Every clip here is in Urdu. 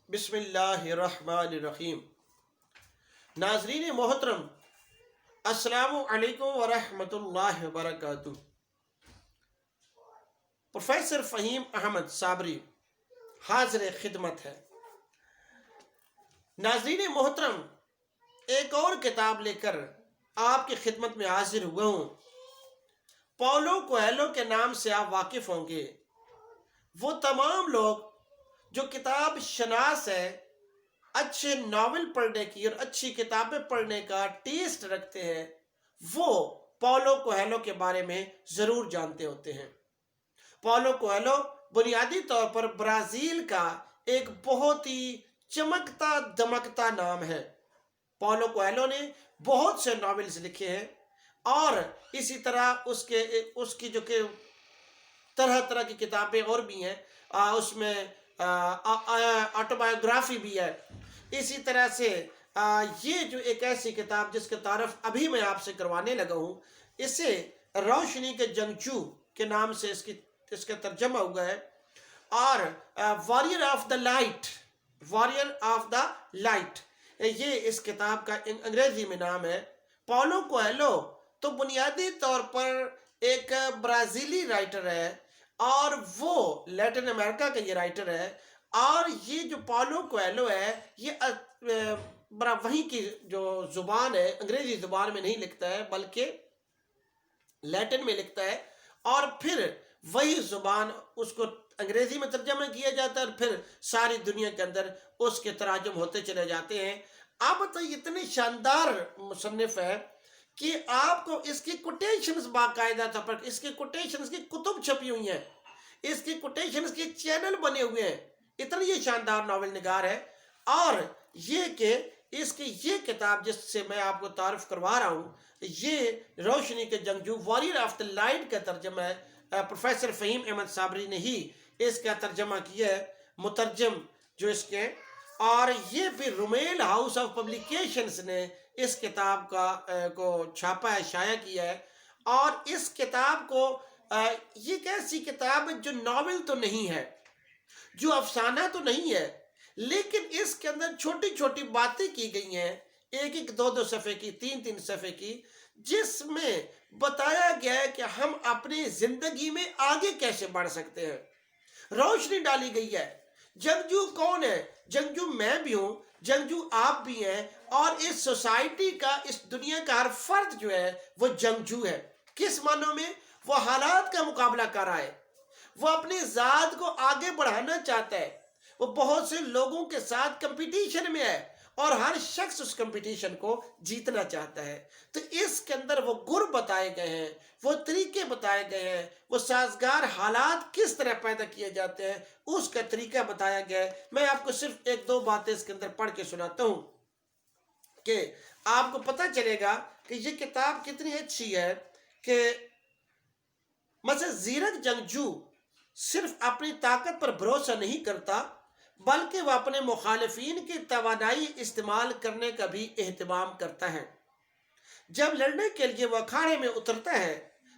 بسم اللہ الرحمن الرحیم۔ ناظرین محترم، السلام علیکم ورحمۃ اللہ وبرکاتہ۔ پروفیسر فہیم احمد صابری حاضر خدمت ہے۔ ناظرین محترم، ایک اور کتاب لے کر آپ کی خدمت میں حاضر ہوا ہوں۔ پاولو کویلو کے نام سے آپ واقف ہوں گے۔ وہ تمام لوگ جو کتاب شناس ہے، اچھے ناول پڑھنے کی اور اچھی کتابیں پڑھنے کا ٹیسٹ رکھتے ہیں، وہ پاولو کویلو کے بارے میں ضرور جانتے ہوتے ہیں۔ پاولو کویلو بنیادی طور پر برازیل کا ایک بہت ہی چمکتا دمکتا نام ہے۔ پاولو کویلو نے بہت سے ناولز لکھے ہیں اور اسی طرح اس کی جو کہ طرح طرح کی کتابیں اور بھی ہیں، اس میں آٹوبایوگرافی بھی ہے۔ اسی طرح سے یہ جو ایک ایسی کتاب جس کا تعارف ابھی میں آپ سے کروانے لگا ہوں، اسے روشنی کے جنگجو کے نام سے اس کا ترجمہ ہوا ہے، اور واریر آف دا لائٹ یہ اس کتاب کا انگریزی میں نام ہے۔ پاولو کویلو تو بنیادی طور پر ایک برازیلی رائٹر ہے اور وہ لیٹن امریکہ کا یہ رائٹر ہے، اور یہ جو پاولو کویلو ہے یہ وہیں کی جو زبان ہے، انگریزی زبان میں نہیں لکھتا ہے بلکہ لیٹن میں لکھتا ہے، اور پھر وہی زبان اس کو انگریزی میں ترجمہ کیا جاتا ہے اور پھر ساری دنیا کے اندر اس کے تراجم ہوتے چلے جاتے ہیں۔ اب تو اتنی شاندار مصنف ہے کہ آپ کو اس کی کوٹیشنز باقاعدہ طور پر، اس کی کوٹیشنز کی کتب چھپی ہوئی ہیں، اس کی کوٹیشنز کے چینل بنے ہوئے ہیں۔ اتنی یہ شاندار ناول نگار ہے، اور یہ کہ اس کی یہ کتاب جس سے میں آپ کو تعارف کروا رہا ہوں، یہ روشنی کے جنگجو واریر آف دا لائٹ کا ترجمہ ہے۔ پروفیسر فہیم احمد صابری نے ہی اس کا ترجمہ کیا ہے، مترجم جو اس کے، اور یہ بھی رومیل ہاؤس آف پبلیکیشنز نے اس کتاب کو چھاپا ہے، شائع کیا ہے۔ اور اس کتاب کو یہ ایک ایسی کتاب ہے جو ناول تو نہیں ہے، جو افسانہ تو نہیں ہے، لیکن اس کے اندر چھوٹی چھوٹی باتیں کی گئی ہیں، ایک دو صفحے کی، تین صفحے کی، جس میں بتایا گیا ہے کہ ہم اپنی زندگی میں آگے کیسے بڑھ سکتے ہیں۔ روشنی ڈالی گئی ہے۔ جنگجو کون ہے؟ جنگجو میں بھی ہوں، جنگجو آپ بھی ہیں، اور اس سوسائٹی کا، اس دنیا کا ہر فرد جو ہے وہ جنگجو ہے۔ کس معنوں میں؟ وہ حالات کا مقابلہ کر رہا ہے، وہ اپنی ذات کو آگے بڑھانا چاہتا ہے، وہ بہت سے لوگوں کے ساتھ کمپٹیشن میں ہے اور ہر شخص اس کمپٹیشن کو جیتنا چاہتا ہے۔ تو اس کے اندر وہ گر بتائے گئے ہیں، وہ طریقے بتائے گئے ہیں، وہ سازگار حالات کس طرح پیدا کیے جاتے ہیں، اس کا طریقہ بتایا گیا ہے۔ میں آپ کو صرف ایک دو باتیں اس کے اندر پڑھ کے سناتا ہوں کہ آپ کو پتہ چلے گا کہ یہ کتاب کتنی اچھی ہے۔ کہ مثلا زیرک جنگجو صرف اپنی طاقت پر بھروسہ نہیں کرتا، بلکہ وہ اپنے مخالفین کی توانائی استعمال کرنے کا بھی اہتمام کرتا ہے۔ جب لڑنے کے لیے وہ اکھاڑے میں اترتا ہے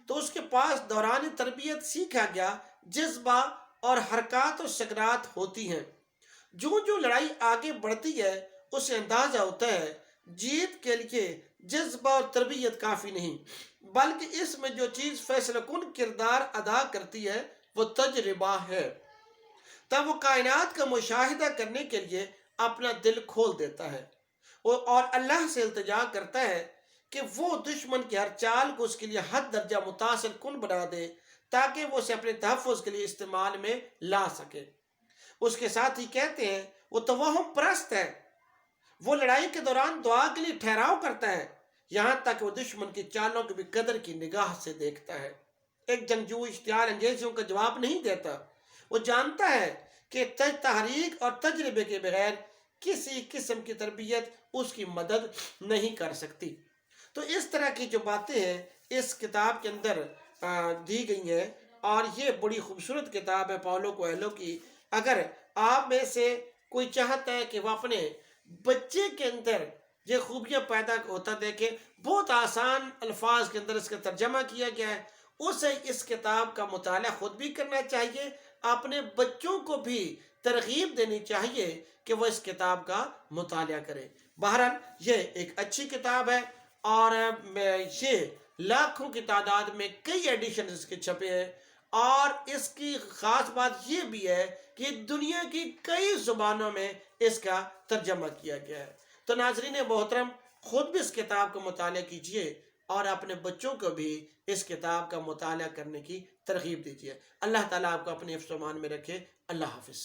تو اس کے پاس دوران تربیت سیکھا گیا جذبہ اور حرکات و سکنات ہوتی ہیں۔ جو لڑائی آگے بڑھتی ہے اسے اندازہ ہوتا ہے جیت کے لیے جذبہ اور تربیت کافی نہیں، بلکہ اس میں جو چیز فیصلہ کن کردار ادا کرتی ہے وہ تجربہ ہے۔ تب وہ کائنات کا مشاہدہ کرنے کے لیے اپنا دل کھول دیتا ہے اور اللہ سے التجا کرتا ہے کہ وہ دشمن کی ہر چال کو اس کے لیے حد درجہ متاثر کن بنا دے تاکہ وہ اسے اپنے تحفظ کے لیے استعمال میں لا سکے۔ اس کے ساتھ ہی کہتے ہیں وہ توہم پرست ہے، وہ لڑائی کے دوران دعا کے لیے ٹھہراؤ کرتا ہے، یہاں تک وہ دشمن کی چالوں کی بھی قدر کی نگاہ سے دیکھتا ہے۔ ایک جنگجو اشتعال انگیزیوں کا جواب نہیں دیتا، وہ جانتا ہے کہ تحریک اور تجربے کے بغیر کسی قسم کی تربیت اس کی مدد نہیں کر سکتی۔ تو اس طرح کی جو باتیں ہیں اس کتاب کے اندر دی گئی ہیں، اور یہ بڑی خوبصورت کتاب ہے پاولو کویلو کی۔ اگر آپ میں سے کوئی چاہتا ہے کہ وہ اپنے بچے کے اندر یہ خوبیاں پیدا ہوتا دیکھے، بہت آسان الفاظ کے اندر اس کا ترجمہ کیا گیا ہے، اسے اس کتاب کا مطالعہ خود بھی کرنا چاہیے، اپنے بچوں کو بھی ترغیب دینی چاہیے کہ وہ اس کتاب کا مطالعہ کریں۔ بہرحال یہ ایک اچھی کتاب ہے، اور یہ لاکھوں کی تعداد میں کئی ایڈیشن اس کے چھپے ہیں، اور اس کی خاص بات یہ بھی ہے کہ دنیا کی کئی زبانوں میں اس کا ترجمہ کیا گیا ہے۔ تو ناظرین محترم، خود بھی اس کتاب کا مطالعہ کیجئے اور اپنے بچوں کو بھی اس کتاب کا مطالعہ کرنے کی ترغیب دیجئے۔ اللہ تعالیٰ آپ کو اپنے حفظ و امان میں رکھے۔ اللہ حافظ۔